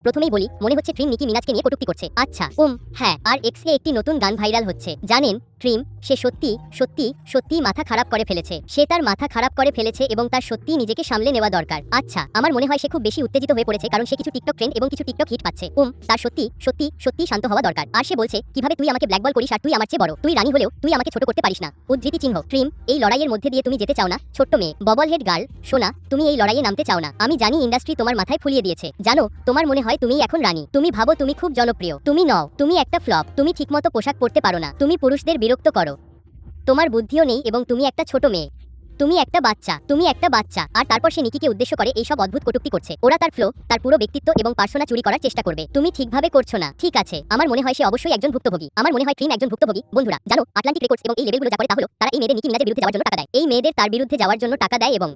প্রথমেই বলি, মনে হচ্ছে ট্রিম নিকি মিনাজকে নিয়ে কটূক্তি করছে। আচ্ছা, হ্যাঁ, আর এক্সে একটি নতুন গান ভাইরাল হচ্ছে। জানেন ট্রিম, সে সত্যি মাথা খারাপ করে ফেলেছে। সে তার মাথা খারাপ করে ফেলেছে এবং তার সত্যিই নিজেকে সামলে নেওয়া দরকার। আচ্ছা, আমার মনে হয় সে খুব বেশি উত্তেজিত হয়ে পড়েছে, কারণ সে কিছু টিকটক ট্রেন্ড এবং কিছু টিকটক হিট পাচ্ছে। তার সত্যি শান্ত হওয়া দরকার। আর সে বলছে, কিভাবে তুই আমাকে ব্ল্যাকবল করিস আর তুই আমার চেয়ে বড়, তুই রানী হলেও তুই আমাকে ছোট করতে পারিস না। উদ্ধৃতি চিহ্ন। ট্রিম, এই লড়াইয়ের মধ্যে দিয়ে তুমি যেতে চাও না, ছোট্ট মেয়ে, ববল হেড গার্ল। সোনা, তুমি এই লড়াইয়ে নামতে চাও না। আমি জানি ইন্ডাস্ট্রি তোমার মাথায় ফুলিয়ে দিয়েছে। জানো, তোমার মনে হয় তুমিই এখন রানী। তুমি ভাবো তুমি খুব জনপ্রিয়। তুমি নও, তুমি একটা ফ্লপ। তুমি ঠিকমতো পোশাক পরতে পারো না। তুমি পুরুষদের বিরক্ত করো। তোমার বুদ্ধিও নেই এবং তুমি একটা ছোট মেয়ে। তুমি একটা বাচ্চা। আর তারপর সে নিকিকে উদ্দেশ্য করে এইসব অদ্ভুত কটূক্তি করছে। ওরা তার ফ্লো, তার পুরো ব্যক্তিত্ব এবং পার্সোনা চুরি করার চেষ্টা করবে। তুমি ঠিকভাবে করছো না। ঠিক আছে, আমার মনে হয় সে অবশ্যই একজন ভুক্তভোগী। আমার মনে হয় ট্রিম একজন ভুক্তভোগী। বন্ধুরা, জানো আটলান্টিক রেকর্ডস এবং এই লেভেলগুলো যা করে তা হলো, তারা এই মেয়েদের নিকি মিনাজের বিরুদ্ধে যাওয়ার জন্য টাকা দেয়। এই মেয়েদের তার বিরুদ্ধে যাওয়ার জন্য টাকা দেয় এবং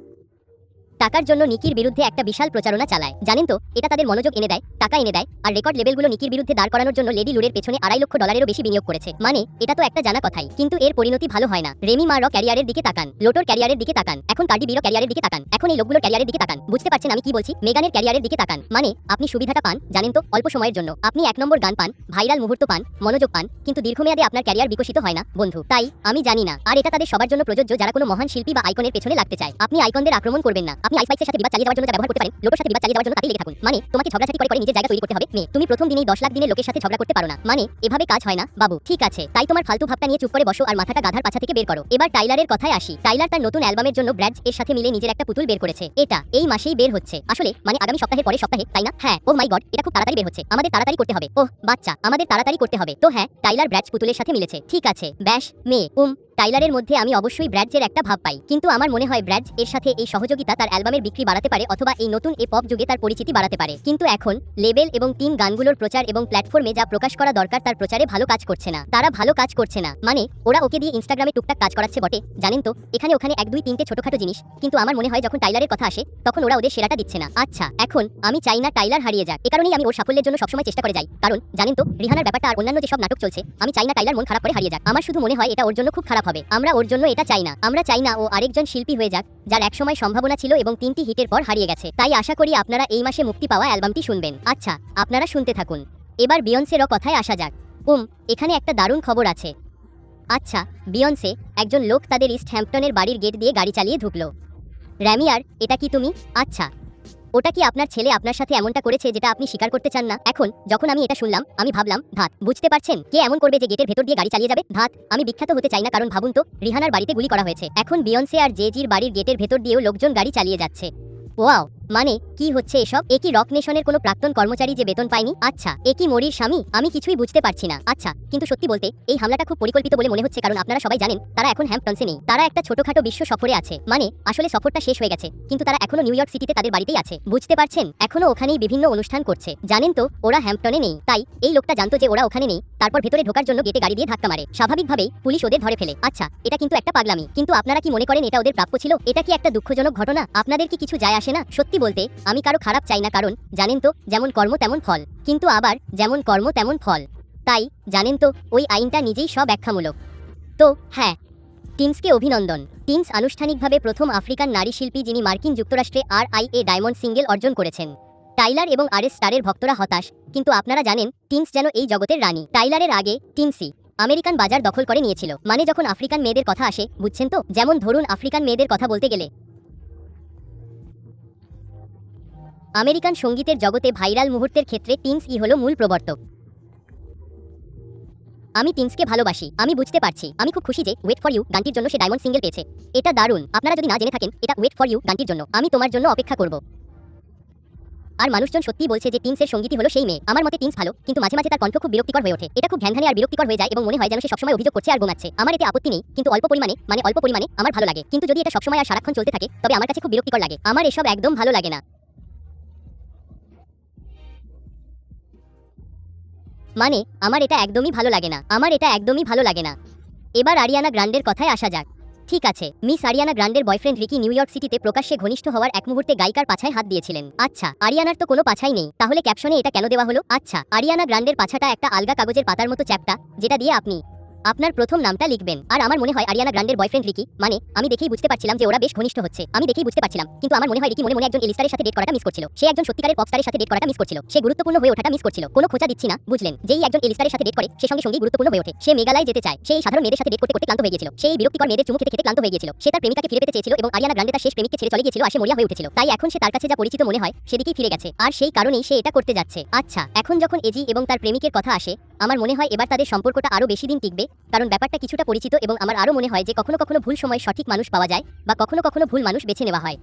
টাকার জন্য নিকির বিরুদ্ধে একটা বিশাল প্রচারণা চালায়। জানেন তো, এটা তাদের মনোযোগ এনে দেয়, টাকা এনে দেয়। আর রেকর্ড লেভেলগুলো নিকির বিরুদ্ধে দাঁড় করানোর জন্য লেডি লুরের পেছনে $2.5 লাখ বেশি বিনিয়োগ করেছে। মানে এটা তো একটা জানা কথাই, কিন্তু এর পরিণতি ভালো হয় না। রেমি মা র ক্যারিয়ারের দিকে তাকান, লোটোর ক্যারিয়ারের দিকে তাকান, এখন কার্ডি বির ক্যারিয়ারের দিকে তাকান, এখন এই লোকগুলোর ক্যারিয়ারের দিকে তাকান। বুঝতে পারছেন আমি কি বলছি? মেগানের ক্যারিয়ারের দিকে তাকান। মানে আপনি সুবিধাটা পান, জানেন তো, অল্প সময়ের জন্য। আপনি 1 নম্বর গান পান, ভাইরাল মুহূর্ত পান, মনোযোগ পান, কিন্তু দীর্ঘমেয়াদে আপনার ক্যারিয়ার বিকশিত হয় না বন্ধু। তাই আমি জানি না, আর এটা তাদের সবার জন্য প্রযোজ্য যারা কোনো মহান শিল্পী বা আইকনের পেছনে লাগতে চায়। আপনি আইকনদের আক্রমণ করবেন না। আপনি আইসপাইসের সাথে বিবাদ চালিয়ে যাওয়ার জন্য ব্যবহার করতে পারেন, লোকের সাথে বিবাদ চালিয়ে যাওয়ার জন্য তাতেই লেগে থাকুন। মানে তোমাকে ঝগড়াঝাটি করে নিজের জায়গা তৈরি করতে হবে। তুমি প্রথম দিনেই 10 লাখ দিনের লোকের সাথে ঝগড়া করতে পারো না। মানে এভাবে কাজ হয় না বাবু। ঠিক আছে, তাই তোমার ফালতু ভাবটা নিয়ে চুপ করে বসো আর মাথাটা গাধার পাছা থেকে বের করো। এবার টাইলারের কথায় আসি। টাইলার তার নতুন অ্যালবামের জন্য ব্র্যাড এর সাথে মিলে নিজের একটা পুতুল বের করেছে। এটা এই মাসেই বের হচ্ছে। আসলে মানে আগামী সপ্তাহের পরের সপ্তাহে, তাই না? হ্যাঁ, ও মাই গড, এটা খুব তাড়াতাড়ি বের হচ্ছে। আমাদের তাড়াতাড়ি করতে হবে। ওহ বাচ্চা, আমাদের তাড়াতাড়ি করতে হবে। তো হ্যাঁ, টাইলার ব্র্যাড পুতুলের সাথে মিলেছে। ঠিক আছে, ব্যাস মেয়ে টাইলারের মধ্যে আমি অবশ্যই ব্র্যাডজের একটা ভাব পাই, কিন্তু আমার মনে হয় ব্র্যাড এর সাথে এই সহযোগিতা তার অ্যালবামের বিক্রি বাড়াতে পারে, অথবা এই নতুন এ পপ যুগে তার পরিচিতি বাড়াতে পারে। কিন্তু এখন লেবেল এবং টিম গানগুলোর প্রচার এবং প্ল্যাটফর্মে যা প্রকাশ করা দরকার তার প্রচারে ভালো কাজ করছে না। তারা ভালো কাজ করছে না। মানে ওরা ওকে দিয়ে ইনস্টাগ্রামে টুকটাক কাজ করাচ্ছে বটে, জানেন তো, এখানে ওখানে 1 2 3টে ছোটখাটো জিনিস, কিন্তু আমার মনে হয় যখন টাইলারের কথা আসে তখন ওরা ওদের সেরাটা দিচ্ছে না। আচ্ছা, এখন আমি চাই না টাইলার হারিয়ে যাক। এ কারণেই আমি ওর সাফল্যের জন্য সবসময় চেষ্টা করে যাই, কারণ জানেন তো, রিহানার ব্যাপারটা আর অন্যান্য যেসব নাটক চলছে, আমি চাই না টাইলার মন খারাপ করে হারিয়ে যাক। আমার শুধু মনে হয় এটা ওর জন্য খুব খারাপ হবে। আমরা ওর জন্য এটা চাই না। আমরা চাই না ও আরেকজন শিল্পী হয়ে যাক যার একসময় সম্ভাবনা ছিল এবং 3টি হিটের পর হারিয়ে গেছে। তাই আশা করি আপনারা এই মাসে মুক্তি পাওয়া অ্যালবামটি শুনবেন। আচ্ছা, আপনারা শুনতে থাকুন। এবার বিয়ন্সেরও কথায় আসা যাক। এখানে একটা দারুণ খবর আছে। আচ্ছা, বিয়ন্সে, একজন লোক তাদের ইস্ট হ্যাম্পটনের বাড়ির গেট দিয়ে গাড়ি চালিয়ে ঢুকলো। র্যামিয়ার, এটা কি তুমি? আচ্ছা, ওটা কি আপনার ছেলে আপনার সাথে এমনটা করেছে যেটা আপনি স্বীকার করতে চান না? এখন যখন আমি এটা শুনলাম আমি ভাবলাম, ধাত, বুঝতে পারছেন কে এমন করবে যে গেটের ভেতর দিয়ে গাড়ি চালিয়ে যাবে? ধাত, আমি বিখ্যাত হতে চাই না, কারণ ভাবুন তো, রিহানার বাড়িতে গুলি করা হয়েছে, এখন বিয়ন্সে আর জে-জির বাড়ির গেটের ভেতর দিয়েও লোকজন গাড়ি চালিয়ে যাচ্ছে। ওয়াও, মানে কি হচ্ছে এসব? এ কি রক নেশনের কোনো প্রাক্তন কর্মচারী যে বেতন পায়নি? আচ্ছা, এ কি মরির স্বামী? আমি কিছুই বুঝতে পারছি না। আচ্ছা, কিন্তু সত্যি বলতে এই হামলাটা খুব পরিকল্পিত বলে মনে হচ্ছে, কারণ আপনারা সবাই জানেন তারা এখন হ্যাম্পটনসে নেই। তারা একটা ছোটখাটো বিশ্ব সফরে আছে। মানে আসলে সফরটা শেষ হয়ে গেছে, কিন্তু তারা এখনো নিউ ইয়র্ক সিটিতে তাদের বাড়িতেই আছে। বুঝতে পারছেন? এখনো ওখানেই বিভিন্ন অনুষ্ঠান করছে। জানেন তো, ওরা হ্যাম্পটনে নেই। তাই এই লোকটা জানতো যে ওরা ওখানে নেই, তারপর ভেতরে ঢোকার জন্য গেটে গাড়ি দিয়ে ধাক্কা মারে। স্বাভাবিকভাবেই পুলিশ ওদের ধরে ফেলে। আচ্ছা, এটা কিন্তু একটা পাগলামি, কিন্তু আপনারা কি মনে করেন এটা ওদের প্রাপ্য ছিল? এটা কি একটা দুঃখজনক ঘটনা? আপনাদের কি কিছু যায় আসে না? সত্যি বলতে আমি কারো খারাপ চাই না, কারণ জানেন তো, যেমন কর্ম তেমন ফল, কিন্তু আবার যেমন কর্ম তেমন ফল। তাই জানেন তো, ওই আইনটা নিজেই স্বব্যাখ্যামূলক। তো হ্যাঁ, টিমসকে অভিনন্দন। টিমস আনুষ্ঠানিকভাবে প্রথম আফ্রিকান নারী শিল্পী যিনি মার্কিন যুক্তরাষ্ট্রে RIA ডায়মন্ড সিঙ্গেল অর্জন করেছেন। টাইলার এবং RS স্টারের ভক্তরা হতাশ, কিন্তু আপনারা জানেন টিমস যেন এই জগতের রানী। টাইলারের আগে টিমসই আমেরিকান বাজার দখল করে নিয়েছিল। মানে যখন আফ্রিকান মেয়েদের কথা আসে, বুঝছেন তো, যেমন ধরুন আফ্রিকান মেয়েদের কথা বলতে গেলে আমেরিকান সঙ্গীতের জগতে ভাইরাল মুহূর্তের ক্ষেত্রে টিমসই হলো মূল প্রবর্তক। আমি টিমসকে ভালোবাসি। আমি বুঝতে পারছি। আমি খুব খুশি যে ওয়েট ফর ইউ গানটির জন্য সে ডায়মন্ড সিঙ্গেল পেয়েছে। এটা দারুণ। আপনারা যদি না জেনে থাকেন, এটা ওয়েট ফর ইউ গানটির জন্য। আমি তোমার জন্য অপেক্ষা করব। আর মানুষজন সত্যিই বলছে যে টিমসের সঙ্গীতই হলো সেই মেয়ে। আমার মতে টিমস ভালো, কিন্তু মাঝে মাঝে তার কণ্ঠ খুব বিরক্তিকর হয়ে ওঠে। এটা খুব ঘ্যানঘ্যানে আর বিরক্তিকর হয়ে যায় এবং মনে হয় যেন সে সবসময় অভিযোগ করছে আর ঘুমাচ্ছে। আমার এতে আপত্তি নেই, কিন্তু অল্প পরিমাণে আমার ভালো লাগে। কিন্তু যদি এটা সবসময় আর সারাক্ষণ চলতে থাকে, তবে আমার কাছে খুব বিরক্তিকর লাগে। আমার এসব একদম ভালো লাগে না। মানে আমার এটা একদমই ভালো লাগে না। এবার আরিয়ানা গ্রান্ডের কথায় আসা যাক। ঠিক আছে, মিস আরিয়ানা গ্রান্ডের বয়ফ্রেন্ড রিকি নিউ ইয়র্ক সিটিতে প্রকাশ্যে ঘনিষ্ঠ হওয়ার এক মুহূর্তে গায়িকার পাছায় হাত দিয়েছিলেন। আচ্ছা, আরিয়ানার তো কোনো পাছাই নেই, তাহলে ক্যাপশনে এটা কেন দেওয়া হলো? আচ্ছা, আরিয়ানা গ্রান্ডের পাছাটা একটা আলগা কাগজের পাতার মতো চ্যাপ্টা, যেটা দিয়ে আপনি আপনার প্রথম নামটা লিখবেন। আর আমার মনে হয় আরিয়ানা গ্রান্ডের বয়ফ্রেন্ড রিকি, মানে আমি দেখেই বুঝতে পারছিলাম যে ওরা বেশ ঘনিষ্ঠ হচ্ছে। আমি দেখেই বুঝতে পারছিলাম, কিন্তু আমার মনে হয় রিকি মনে মনে একজন এলিস্টারের সাথে ডেট করাটা মিস করছিল। সে একজন সত্যিকারের পপ স্টারের সাথে ডেট করাটা মিস করছিল। সে গুরুত্বপূর্ণ হয়ে ওঠাটা মিস করছিল। কোনো খোঁচা দিচ্ছি না, বুঝলেন? যেই একজন এলিস্টারের সাথে ডেট করে সে সঙ্গে সঙ্গে গুরুত্বপূর্ণ হয়ে ওঠে। সে মেঘালয় যেতে চায়। সেই সাধারণ মেয়েদের সাথে ডেট করতে করতে ক্লান্ত হয়ে গিয়েছিল। সেই বিরক্তিকর মেয়েদের চুমু খেতে খেতে ক্লান্ত হয়ে গিয়েছিল। সে তার প্রেমিকাকে ফিরে পেতে চেয়েছিল এবং আরিয়ানা গ্রান্ডে তার শেষ প্রেমিককে ছেড়ে চলে গিয়েছিল আর সে মরিয়া হয়ে উঠেছিল। তাই এখন সে তার কাছে যা পরিচিত মনে হয় সেদিকেই ফিরে গেছে, আর সেই কারণেই সে এটা করতে যাচ্ছে। আচ্ছা, এখন যখন এজি এবং তার প্রেমিকের কথা আসে, আমার মনে হয় এবার তাদের সম্পর্কটা আরো বেশি দিন টিকবে, কারণ ব্যাপারটা কিছুটা পরিচিত এবং আমার আরো মনে হয় যে কখনো কখনো ভুল সময় সঠিক মানুষ পাওয়া যায় বা কখনো কখনো ভুল মানুষ বেছে নেওয়া হয়,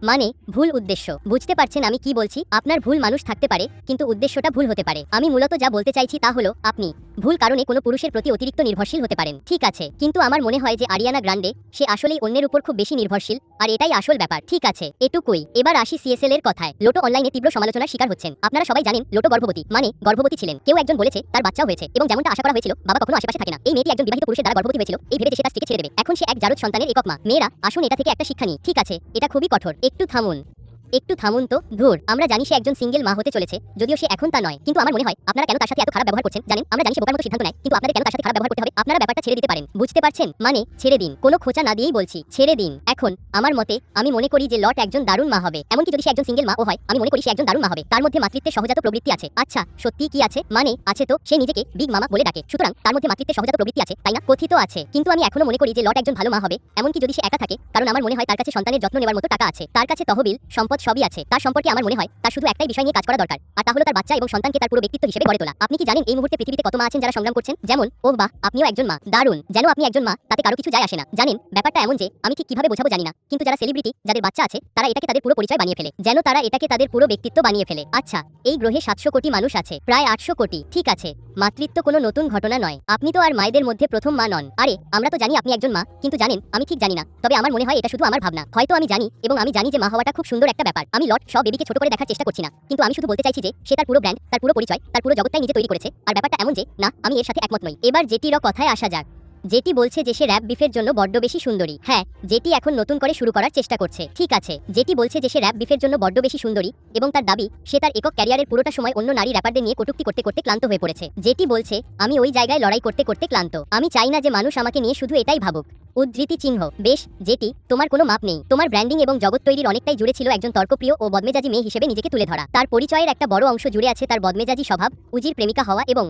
মানে ভুল উদ্দেশ্য। বুঝতে পারছেন আমি কি বলছি? আপনার ভুল মানুষ থাকতে পারে, কিন্তু উদ্দেশ্যটা ভুল হতে পারে। আমি মূলত যা বলতে চাইছি তা হলো আপনি ভুল কারণে কোনো পুরুষের প্রতি অতিরিক্ত নির্ভরশীল হতে পারেন, ঠিক আছে, কিন্তু আমার মনে হয় যে আরিয়ানা গ্রান্ডে সে আসলেই অন্যের উপর খুব বেশি নির্ভরশীল, আর এটাই আসল ব্যাপার। ঠিক আছে, এটুকুই। এবার আসি সিএসএল এর কথায়। লোটো অনলাইনে তীব্র সমালোচনার শিকার হচ্ছেন। আপনারা সবাই জানেন লোটো গর্ভবতী, মানে গর্ভবতী ছিলেন। কেউ একজন বলেছে তার বাচ্চাও হয়েছে এবং যেমনটা আশা করা হয়েছিল বাবা কখনো আশেপাশে থাকে না। এই মেয়েটি একজন বিবাহিত পুরুষের দ্বারা গর্ভবতী হয়েছিল এই ভেবে যে সে তার স্ত্রীকে ছেড়ে দেবে। এখন সে এক জারদ সন্তানের একক মা। মেয়েরা আসুন এটা থেকে একটা শিক্ষা নিই, ঠিক আছে? এটা খুবই কঠোর। একটু থামুন তো। ধুর, আমরা জানি সে একজন সিঙ্গেল মা হতে চলেছে, যদিও সে এখন তা নয়, কিন্তু আমার মনে হয় আপনারা কেন তার সাথে এত খারাপ ব্যবহার করছেন জানেন? আমরা জানি সে বোকার মতো সিদ্ধান্ত নেয়, কিন্তু আপনাদের কেন তার সাথে খারাপ ব্যবহার করতে হবে? আপনারা ব্যাপারটা ছেড়ে দিতে পারেন, বুঝতে পারছেন? মানে ছেড়ে দিন, কোনো খোঁচা না দিয়েই বলছি, ছেড়ে দিন। এখন আমার মতে আমি মনে করি যে লট একজন দারুণ মা হবে। এমনকি যদি সে একজন সিঙ্গেল মা ও হয়, আমি মনে করি সে একজন দারুণ মা হবে। তার মধ্যে মাতৃত্বের সহজাত প্রবৃত্তি আছে। আচ্ছা, সত্যি কি আছে? মানে আছে তো, সে নিজেকে বিগ মামা বলে ডাকে, সুতরাং তার মধ্যে মাতৃত্বের সহজাত প্রবৃত্তি আছে, তাই না? কথিত আছে, কিন্তু আমি এখনো মনে করি যে লট একজন ভালো মা হবে, এমনকি যদি সে একা থাকে, কারণ আমার মনে হয় তার কাছে সন্তানের যত্ন নেওয়ার মতো টাকা আছে, তার কাছে তহবিল সম্পদ সবই আছে। তার সম্পর্কে আমার মনে হয় তার শুধু একটাই বিষয় নিয়ে কাজ করা দরকার, আর তা হলো তার বাচ্চা এবং সন্তানকে তার পুরো ব্যক্তিত্ব হিসেবে গড়ে তোলা। আপনি কি জানেন এই মুহূর্তে পৃথিবীতে কত মা আছেন যারা সংগ্রাম করছেন? যেমন ওহ বাহ, আপনিও একজন মা, দারুণ। যেন আপনি একজন মা, তাতে কারো কিছু যায় আসে না। জানেন ব্যাপারটা এমন যে আমি ঠিক কিভাবে বোঝাবো জানি না, কিন্তু যারা সেলিব্রিটি, যাদের বাচ্চা আছে, তারা এটাকে তাদের পুরো পরিচয় বানিয়ে ফেলে, যেন তারা এটাকে তাদের পুরো ব্যক্তিত্ব বানিয়ে ফেলে। আচ্ছা, এই গ্রহে 700 কোটি মানুষ আছে, প্রায় 800 কোটি, ঠিক আছে? মাতৃত্ব কোনো নতুন ঘটনা নয়। আপনি তো আর মায়েদের মধ্যে প্রথম মা নন। আরে আমরা তো জানি আপনি একজন মা, কিন্তু জানেন আমি ঠিক জানি না, তবে আমার মনে হয় এটা শুধু আমার ভাবনা। হয়তো আমি জানি, এবং আমি জানি যে মা হওয়াটা খুব সুন্দর একটা ব্যাপার। আমি লট সব বেবিকে ছোট করে দেখার চেষ্টা করছি না, কিন্তু আমি শুধু বলতে চাইছি যে সে তার পুরো ব্র্যান্ড, তার পুরো পরিচয়, তার পুরো জগৎটাই নিজে তৈরি করেছে, আর ব্যাপারটা এমন যে না, আমি এর সাথে একমত নই। এবার জেটির কথায় আসা যাক। জেটি বলছে যে সে র‍্যাপ বিফের জন্য বড্ড বেশি সুন্দরী। হ্যাঁ, জেটি এখন নতুন করে শুরু করার চেষ্টা করছে, ঠিক আছে? জেটি বলছে যে সে র‍্যাপ বিফের জন্য বড্ড বেশি সুন্দরী, এবং তার দাবি সে তার একক ক্যারিয়ারের পুরোটা সময় অন্য নারী র্যাপারদের নিয়ে কটূক্তি করতে করতে ক্লান্ত হয়ে পড়েছে। জেটি বলছে আমি ওই জায়গায় লড়াই করতে করতে ক্লান্ত। আমি চাই না যে মানুষ আমাকে নিয়ে শুধু এটাই ভাবুক। উদ্ধৃতি চিহ্ন। বেশ জেটি, তোমার কোনো মাপ নেই। তোমার ব্র্যান্ডিং এবং জগৎ তৈরির অনেকটাই জুড়ে ছিল একজন তর্কপ্রিয় ও বদমেজাজি মেয়ে হিসেবে নিজেকে তুলে ধরা। তার পরিচয়ের একটা বড় অংশ জুড়ে আছে তার বদমেজাজি স্বভাব, উজির প্রেমিকা হওয়া এবং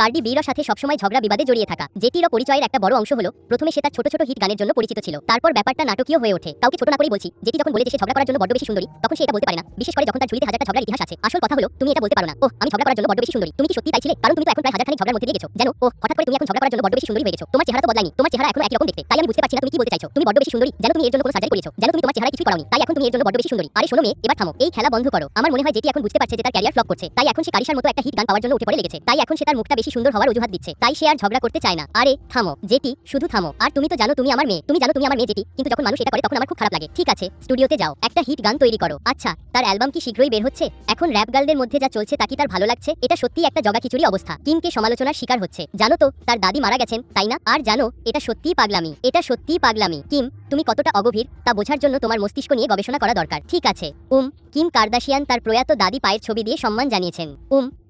কার্ডি বির সাথে সবসময় ঝগড়া বিবাদে জড়িয়ে থাকা। জেটির পরিচয়ের একটা বড় অংশ হলো প্রথমে সে তার ছোট ছোট হিট গানের জন্য পরিচিত ছিল, তারপর ব্যাপারটা নাটকীয় হয়ে ওঠে। কাউকে ছোট না করেই বলছি, জেটি যখন বলে যে সে ঝগড়া করার জন্য বড্ড বেশি সুন্দরী, তখন সে এটা বলতে পারে না, বিশেষ করে যখন তার ঝুলিতে হাজারটা ঝগড়ার ইতিহাস আছে। আসল কথা হলো তুমি এটা বলতে পারো না, ও আমি ঝগড়া করার জন্য বড্ড বেশি সুন্দরী। তুমি কি সত্যি তাই ছিলে? কারণ তুমি তো এখন প্রায় হাজারখানেক ঝগড়ার মধ্যে দিয়ে গেছো, জানো? ও হঠাৎ করে তুমি এখন ঝগড়া করার জন্য বড্ড বেশি সুন্দরী হয়ে গেছো। তোমার চেহারা তো বদলায়নি, তোমার চেহারা এখনো একই রকম দেখতে। তাই আমি বুঝতে পারছি না তুমি কি বলতে চাইছো। তুমি বড্ড বেশি সুন্দরী, যেন তুমি এর জন্য কোনো সার্জারি করেছো, যেন তুমি তোমার চেহারায় কিছুই করাওনি, তাই এখন তুমি এর জন্য বড্ড বেশি সুন্দরী। আরে শোনো মেয়ে, এবার থামো, এই খেলা বন্ধ করো। আমার মনে হয় জেটি এখন বুঝতে পারছে যে তার ক্যারিয়ার ফ্লপ করছে, তাই এখন সে কারিশার মতো একটা হিট গান পাওয়ার জন্য উঠে পড়ে লেগেছে। তাই এখন সে তার মুখটা বেশি সুন্দর হওয়ার অজুহাত দিচ্ছে, তাই সে আর ঝগড়া করতে চায় না। আরে থামো জেটি, শুধু থামো। আর তুমি তো জানো তুমি আমার মেয়ে, তুমি জানো তুমি আমার মেয়ে জেটি, কিন্তু যখন মানুষ এটা করে তখন আমার খুব খারাপ লাগে। ঠিক আছে, স্টুডিওতে যাও, একটা হিট গান তৈরি করো। আচ্ছা, তার অ্যালবাম কি শীঘ্রই বের হচ্ছে? এখন র্যাপ গার্লদের মধ্যে যা চলছে তা কি তার ভালো লাগছে? এটা সত্যিই একটা জগাখিচুড়ি অবস্থা। কিমকে সমালোচনার শিকার হচ্ছে, জানো তো তার দাদি মারা গেছেন, তাই না? আর জানো এটা সত্যিই পাগলামি, এটা সত্যিই পাগলামি। কিম তুমি কতটা অগভীর তা বোঝার জন্য তোমার মস্তিষ্ক নিয়ে গবেষণা করা দরকার। ঠিক আছে। কিম কার্দাশিয়ান তার প্রয়াত দাদি পায়ের ছবি দিয়ে সম্মান জানিয়েছেন।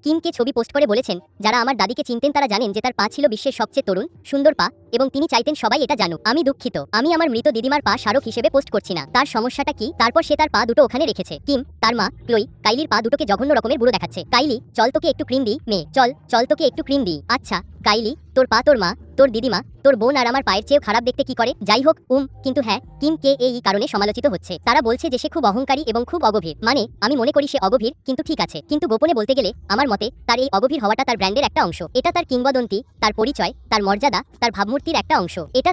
কিমকে ছবি পোস্ট করে বলেছেন, যারা আমার দাদিকে চিনতেন তারা জানেন যে তার পা ছিল বিশ্বের সবচেয়ে তরুণ সুন্দর পা, এবং তিনি চাইতেন সবাই এটা জানুক। আমি দুঃখিত, আমি আমার মৃত দিদিমার পা স্মারক হিসেবে পোস্ট করছি না। তার সমস্যাটা কি? তারপর সে তার পা দুটো ওখানে রেখেছে। কিম তার মা ক্লোই কাইলির পা দুটোকে জঘন্য রকমের বুড়ো দেখাচ্ছে। কাইলি চল তোকে একটু ক্রিম দিই, মেয়ে চল তোকে একটু ক্রিম দিই। আচ্ছা কাইলি, তোর পা তোর মা, তোর দিদিমা, তোর বোন আর আমার পায়ের চেয়েও খারাপ দেখতে কি করে? যাই হোক কিন্তু হ্যাঁ, কিম কে এই কারণে সমালোচিত হচ্ছে। তারা বলছে যে সে খুব অহংকারী এবং খুব অগভীর। মানে আমি মনে করি সে অগভীর, কিন্তু ঠিক আছে, কিন্তু গোপনে বলতে গেলে আমার মতে তার এই অগভীর হওয়াটা তার ব্র্যান্ডের একটা অংশ। এটা তার কিংবদন্তি, তার পরিচয়, তার মর্যাদা, তার ভাবমূর্তির একটা অংশ। এটা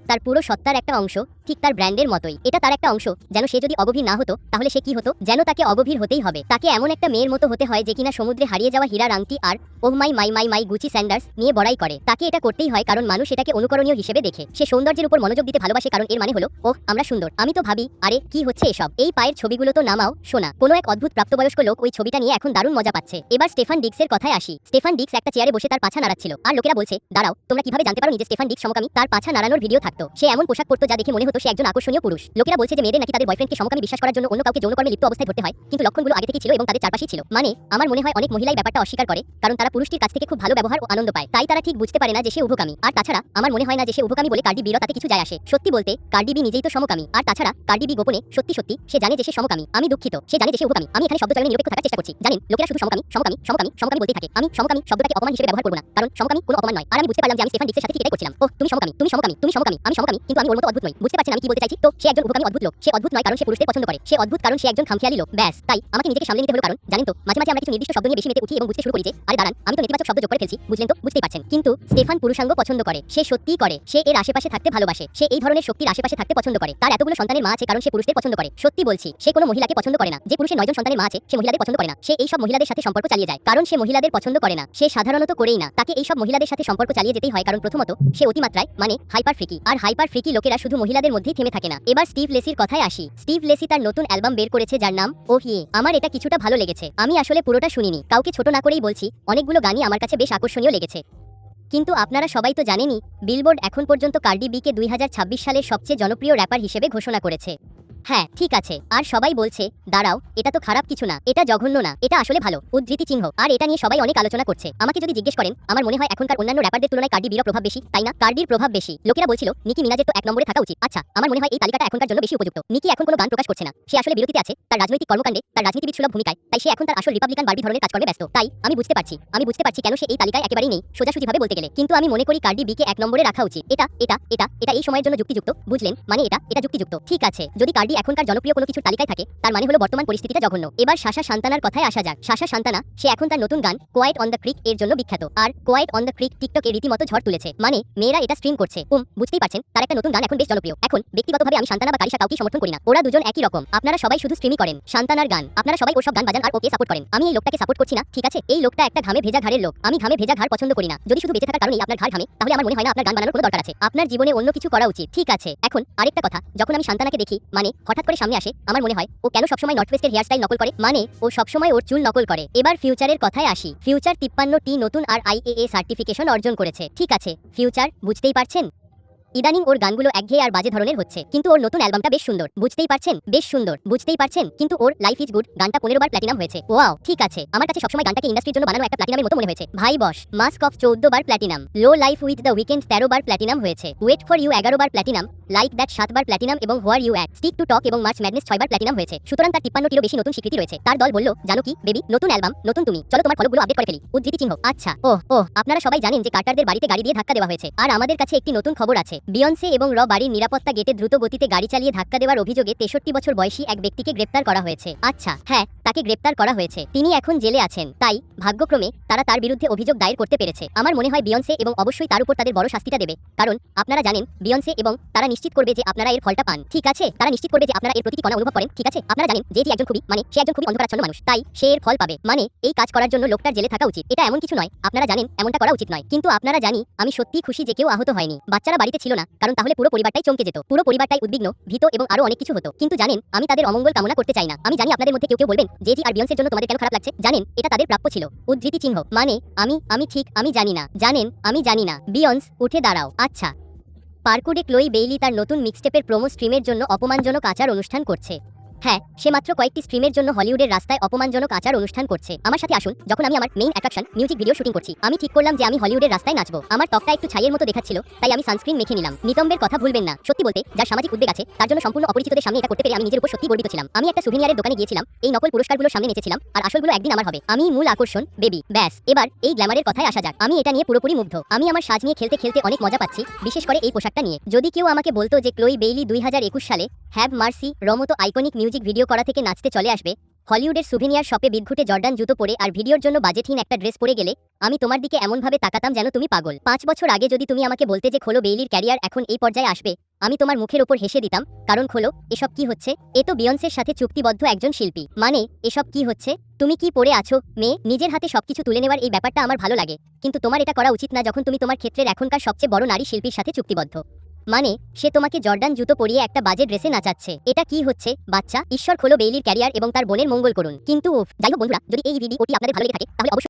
তার পুরো সত্তার একটা অংশ, ঠিক তার ব্র্যান্ডের মতোই। এটা তার একটা অংশ। যেন সে যদি অগভীর না হতো তাহলে সে কি হতো? যেন তাকে অগভীর হতেই হবে। তাকে এমন একটা মেয়ের মতো হতে হয় যে কিনা সমুদ্রে হারিয়ে যাওয়া হীরার আংটি আর ওহ মাই গুচি স্যান্ডার্স নিয়ে বড়াই করে। তাকে এটা করতেই হয় কারণ মানুষ এটাকে অনুকরণীয় হিসেবে দেখে। সে সৌন্দর্যের উপর মনোযোগ দিতে ভালোবাসে কারণ এর মানে হলো ওহ আমরা সুন্দর। আমি তো ভাবি আরে কি হচ্ছে এসব? এই পায়ের ছবিগুলো তো নামাও শোনা। কোনো এক অদ্ভুত প্রাপ্তবয়স্ক লোক ওই ছবিটা নিয়ে এখন দারুণ মজা পাচ্ছে। এবার স্টেফান ডিক্সের কথায় আসি। স্টেফান ডিক্স একটা চেয়ারে বসে তার পাছা নাড়াচ্ছিল, আর লোকেরা বলছে দাঁড়াও তোমরা কিভাবে জানতে পারো নিজে স্টেফান ডিক্স সমকামী? তার পাছা নাড়ানোর ভিডিও থাকতো। সে এমন পোশাক পরতো যা দেখে মনে হতো সে একজন আকর্ষণীয় পুরুষ। লোকেরা বলছে যে মেয়েদের নাকি তাদের বয়ফ্রেন্ডকে সমকামী বিশ্বাস করার জন্য অন্য কাউকে যৌনকর্মে লিপ্ত অবস্থায় ধরতে হয়, কিন্তু লক্ষণগুলো আগে থেকেই ছিল এবং তাদের চারপাশেই ছিল। মানে আমার মনে হয় অনেক মহিলাই ব্যাপারটা অস্বীকার করে, কারণ তারা পুরুষটির কাছ থেকে খুব ভালো ব্যবহার ও আনন্দ পায়, তাই তারা ঠিক বুঝতে পারে না যে সে উভকামী। আর তাছাড়া আমার মনে হয় না যে সে উভকামী বলে কার্ডি বির তাতে কিছু যায় আসে। সত্যি বলতে কার্ডি বি নিজেই তো সমকামী, আর তাছাড়া কার্ডি বি গোপনে সত্যি সত্যি সে জানে যে সে সমকামী। আমি দুঃখিত, সে জানে যে সে উভকামী। আমি এখানে শব্দ চয়নে নিরপেক্ষ থাকার চেষ্টা করছি। জানেন, লোকেরা শুধু সমকামী সমকামী সমকামী সমকামী বলতেই থাকে। আমি সমকামী শব্দটাকে অপমান হিসেবে ব্যবহার করব না, কারণ সমকামী কোনো অপমান নয়। আর আমি বুঝতে পারলাম যে আমি স্টেফান ডিক্সের সাথে ঠিক এটাই করছিলাম। ওহ, তুমি সমকামী, তুমি সমকামী, তুমি সমকামী, আমি সমকামী, কিন্তু আমি ওর মতো অদ্ভুত নই। বুঝতে পারছেন আমি কি বলতে চাইছি? তো সে একজন উভকামী অদ্ভুত লোক। সে অদ্ভুত নয় কারণ সে পুরুষদের পছন্দ করে, সে অদ্ভুত কারণ সে একজন খামখেয়ালি লোক। ব্যাস, তাই আমাকে নিজেকে সামলে নিতে হলো। কারণ জানেন তো, মাঝে মাঝে আমরা কিছু নির্দিষ্ট শব্দ নিয়ে বেশি মেতে উঠি এবং বুঝতে শুরু করি যে আরে দাঁড়ান, আমি তো নেতিবাচক শব্দ যোগ করে ফেলছি, বুঝলেন তো? বুঝতেই পারছেন। কিন্তু স্টেফান পুরুষাঙ্গ পছন্দ করে, সে সত্যিই করে। সে এর আশেপাশে থাকতে ভালোবাসে, সে এই ধরনের শক্তির আশেপাশে থাকতে পছন্দ করে। তার এতগুলো সন্তানের মা আছে কারণ সে পুরুষদের পছন্দ করে। সত্যি বলছি, সে কোনো মহিলাকে পছন্দ করে না। যে পুরুষের 9 জন সন্তানের মা আছে সে মহিলাদের পছন্দ করে না। সে এই সব মহিলাদের সাথে সম্পর্ক চালিয়ে যায় কারণ সে মহিলাদের পছন্দ করে না। সে সাধারণত করেই না, তাকে এই সব মহিলাদের সাথে সম্পর্ক চালিয়ে যেতেই হয়, কারণ প্রথমত সে অতিমাত্রায় মানে হাইপার ফ্রিকি, আর হাইপার ফ্রিকি লোকেরা শুধু মহিলাদের মধ্যেই থেমে থাকে না। এবার স্টিভ লেসির কথায় আসি। স্টিভ লেসি তার নতুন অ্যালবাম বের করেছে যার নাম ওহ ইয়ে। আমার এটা কিছুটা ভালো লেগেছে। আমি আসলে পুরোটা শুনিনি, কাউকে ছোট না করেই বলছি, অনেকগুলো গানই আমার কাছে বেশ আকর্ষণীয় লেগেছে। কিন্তু আপনারা সবাই তো জানেনই, বিলবোর্ড এখন পর্যন্ত কার্ডি বিকে 2026 সালের সবচেয়ে জনপ্রিয় র্যাপার হিসেবে ঘোষণা করেছে। হ্যাঁ, ঠিক আছে। আর সবাই বলছে দাঁড়াও, এটা তো খারাপ কিছু না, এটা জঘন্য না, এটা আসলে ভালো, উদ্ধৃতি চিহ্ন। আর এটা নিয়ে সবাই অনেক আলোচনা করছে। আমাকে যদি জিজ্ঞেস করেন, আমার মনে হয় এখনকার অন্যান্য র্যাপারদের তুলনায় কার্ডি বির প্রভাব বেশি, তাই না? কার্ডির প্রভাব বেশি। লোকেরা বলছিল নিকি মিনাজের তো 1 নম্বরে থাকা উচিত। আচ্ছা, আমার মনে হয় এই তালিকাটা এখনকার জন্য বেশি উপযুক্ত। নিকি এখন কোনো গান প্রকাশ করছে না, সে আসলে বিরতিতে আছে তার রাজনৈতিক কর্মকাণ্ডে, তার রাজনীতিবিদ সুলভ ভূমিকায়, তাই সে এখন তার আসল রিপাবলিকান বারবি ধরনের কাজকর্মে ব্যস্ত। তাই আমি বুঝতে পারছি কেন সে এই তালিকায় একেবারেই নেই, সোজাসুজিভাবে বলতে গেলে। কিন্তু আমি মনে করি কার্ডি বিকে 1 নম্বরে রাখা উচিত। এটা এই সময়ের জন্য যুক্তিযুক্ত, বুঝলেন? মানে এটা যুক্তিযুক্ত। ঠিক আছে, যদি কার্ডি এখনকার জনপ্রিয় কোনো কিছুর তালিকায় থাকে, তার মানে হলো বর্তমান পরিস্থিতিটা জঘন্য। এবার সাশা সান্তানার কথায় আসা যাক। সাশা সান্তানা, সে এখন তার নতুন গান কোয়াইট অন দ্য ক্রিক এর জন্য বিখ্যাত। আর কোয়াইট অন দ্য ক্রিক টিকটকে রীতিমতো ঝড় তুলেছে। মানে মেয়েরা এটা স্ট্রিম করছে। বুঝতেই পারছেন, তার একটা নতুন গান এখন বেশ জনপ্রিয়। এখন ব্যক্তিগতভাবে আমি সান্তানা বা কারিশা কাউকেই সমর্থন করি না, ওরা দুজন একই রকম। আপনারা সবাই শুধু স্ট্রিমই করেন সান্তানার গান, আপনারা সবাই ওর সব গান বাজান আর ওকে সাপোর্ট করেন। আমি এই লোকটাকে সাপোর্ট করছি না, ঠিক আছে? এই লোকটা একটা ঘামে ভেজা ঘাড়ের লোক। আমি ঘামে ভেজা ঘাড় পছন্দ করি না। যদি শুধু বেঁচে থাকার কারণেই আপনার ঘাড় ঘামে, তাহলে আমার মনে হয় না আপনার গান বানানোর কোনো দরকার আছে। আপনার জীবনে অন্য কিছু করা উচিত। ঠিক আছে, এখন আরেকটা কথা, যখন আমি সান্তানাকে দেখি, মানে হঠাৎ করে সামনে আসে, আমার মনে হয় ও কেন সবসময় নর্থ ওয়েস্টের হেয়ারস্টাইল নকল করে, মানে ও সবসময় ওর চুল নকল করে। এবার ফিউচারের কথায় আসি। ফিউচার 53টি নতুন আর IAA সার্টিফিকেশন অর্জন করেছে। ঠিক আছে, ফিউচার, বুঝতেই পারছেন ইদানিং ওর গানগুলো একঘেয়ে আর বাজে ধরনের হচ্ছে, কিন্তু ওর নতুন অ্যালবামটা বেশ সুন্দর, বুঝতেই পারছেন? বেশ সুন্দর, বুঝতেই পারছেন? কিন্তু ওর লাইফ ইজ গুড গানটা 15 বার প্ল্যাটিনাম হয়েছে। ওয়াও, ঠিক আছে। আমার কাছে সবসময় গানটাকে ইন্ডাস্ট্রির জন্য বানানো একটা প্ল্যাটিনামের মতো মনে হয়েছে। ভাই বস, মাস্ক অফ 14 বার platinum, low life with the Weeknd 13 বার প্ল্যাটিনাম হয়েছে, ওয়েট ফর ইউ 11 বার প্ল্যাটিনাম, লাইক দ্যাট 7 বার প্ল্যাটিনাম এবং where you at, stick to talk এবং মার্চ ম্যাডনেস 6 বার প্ল্যাটিনাম হয়েছে। সুতরাং তার 53টিরও বেশি নতুন স্বীকৃতি রয়েছে। তার দল বলল, জানো কি বেবি, নতুন অ্যালবাম, নতুন তুমি, চলো তোমার ফলোগুলো আপডেট করে ফেলি, উদ্ধৃতি চিহ্ন। আচ্ছা, ওহ, আপনারা সবাই জানেন যে কার্টারদের বাড়িতে গাড়ি দিয়ে ধাক্কা দেওয়া হয়েছে। আর আমাদের কাছে একটি নতুন খবর আছে। বিয়ন্সে এবং বাড়ির নিরাপত্তা গেটে দ্রুত গতিতে গাড়ি চালিয়ে ধাক্কা দেওয়ার অভিযোগে 63 বছর বয়সী এক ব্যক্তিকে গ্রেপ্তার করা হয়েছে। আচ্ছা, হ্যাঁ, তাকে গ্রেপ্তার করা হয়েছে। তিনি এখন জেলে আছেন। তাই ভাগ্যক্রমে তারা তার বিরুদ্ধে অভিযোগ দায়ের করতে পেরেছে। আমার মনে হয় বিয়ন্সে এবং অবশ্যই তার উপর তাদের বড় শাস্তিটা দেবে, কারণ আপনারা জানেন বিয়ন্সে এবং তারা নিশ্চিত করবে যে আপনারা এর ফলটা পান। ঠিক আছে, তারা নিশ্চিত করবে যে আপনারা এর প্রতিটি কণা অনুভব করেন। ঠিক আছে, আপনারা জানেন যে একজন খুবই সে একজন খুবই অন্ধকারাচ্ছন্ন মানুষ, তাই সে এর ফল পাবে। মানে এই কাজ করার জন্য লোকটার জেলে থাকা উচিত। এটা এমন কিছু নয়, আপনারা জানেন এমনটা করা উচিত নয়, কিন্তু আপনারা জানি আমি সত্যিই খুশি যে কেউ আহত হয়নি। বাচ্চারা বাড়িতে ছিল না, কারণ তাহলে পুরো পরিবারটাই চমকে যেত, পুরো পরিবারটাই উদ্বিগ্ন, ভীত এবং আরো অনেক কিছু হতো। কিন্তু জানেন, আমি তাদের অমঙ্গল কামনা করতে চাই না। আমি জানি আপনাদের মধ্যে কেউ বলবেন যে আর বিয়ন্সের জন্য তোমাদের কেন খারাপ লাগছে। জানেন, এটা তাদের প্রাপ্য ছিল, উদ্ধৃতি চিহ্ন। মানে আমি জানি না। জানেন, আমি জানি না। বিয়ন্স, উঠে দাঁড়াও। আচ্ছা, পার্কুডে ক্লোই বেইলি তার নতুন মিক্সটেপের প্রোমো স্ট্রিমের জন্য অপমানজনক আচার অনুষ্ঠান করছে। হ্যাঁ, সে মাত্র কয়েকটি স্ট্রিমের জন্য হলিউডের রাস্তায় অপমানজনক আচার অনুষ্ঠান করছে। আমার সাথে আসুন, যখন আমি আমার main attraction music video shooting করছি, আমি ঠিক করলাম যে আমি হলিউডের রাস্তায় নাচবো। আমার ত্বকটা একটু ছাইয়ের মতো দেখাচ্ছিল, তাই আমি সানস্ক্রিন মেখে নিলাম। নিতম্বের কথা ভুলবেন না। সত্যি বলতে, যার সামাজিক উদ্বেগ আছে, তার জন্য সম্পূর্ণ অপরিচিতদের সামনে এটা করতে পেরে আমি নিজের উপর সত্যি গর্বিত ছিলাম। আমি একটা সুভিনিয়ারের দোকানে গিয়েছিলাম, এই নকল পুরস্কারগুলোর সামনে নেচেছিলাম, আর আসলগুলো একদিন আমার হবে। আমি মূল আকর্ষণ, বেবি। ব্যাস, এবার এই গ্ল্যামারের কথায় আসা যাক। আমি এটা নিয়ে পুরোপুরি মুগ্ধ। আমি আমার সাজ নিয়ে খেলতে খেলতে অনেক মজা পাচ্ছি, বিশেষ করে এই পোশাকটা নিয়ে। যদি কেউ আমাকে বলতো যে ক্লোই বেইলি 2021 সালে হ্যাভ মার্সি রমতো আইকনিক মিউজিক ভিডিও করা থেকে নাচতে চলে আসবে, হলিউডের সুভিনিয়ার শপে বিদঘুটে জর্ডান জুতো পরে আর ভিডিওর জন্য বাজেটহীন একটা ড্রেস পরে গেলে, আমি তোমার দিকে এমনভাবে তাকাতাম যেন তুমি পাগল। 5 বছর আগে যদি তুমি আমাকে বলতে যে খোলো বেইলির ক্যারিয়ার এখন এই পর্যায়ে আসবে, আমি তোমার মুখের ওপর হেসে দিতাম, কারণ খোলো, এসব কি হচ্ছে? এ তো বিয়ন্সের সাথে চুক্তিবদ্ধ একজন শিল্পী। মানে এসব কি হচ্ছে? তুমি কি পরে আছো মেয়ে? নিজের হাতে সবকিছু তুলে নেওয়ার এই ব্যাপারটা আমার ভালো লাগে, কিন্তু তোমার এটা করা উচিত না যখন তুমি তোমার ক্ষেত্রের এখনকার সবচেয়ে বড় নারী শিল্পীর সাথে চুক্তিবদ্ধ। মানে সে তোমাকে জর্ডান জুতো পরিয়ে একটা বাজে ড্রেসে নাচাচ্ছে। এটা কি হচ্ছে বাচ্চা? ঈশ্বর খোলো বেইলির ক্যারিয়ার এবং তার বোনের মঙ্গল করুন। কিন্তু যাই হোক বন্ধুরা, যদি এই ভিডিওটি আপনাদের ভালো লেগে থাকে তাহলে অবশ্যই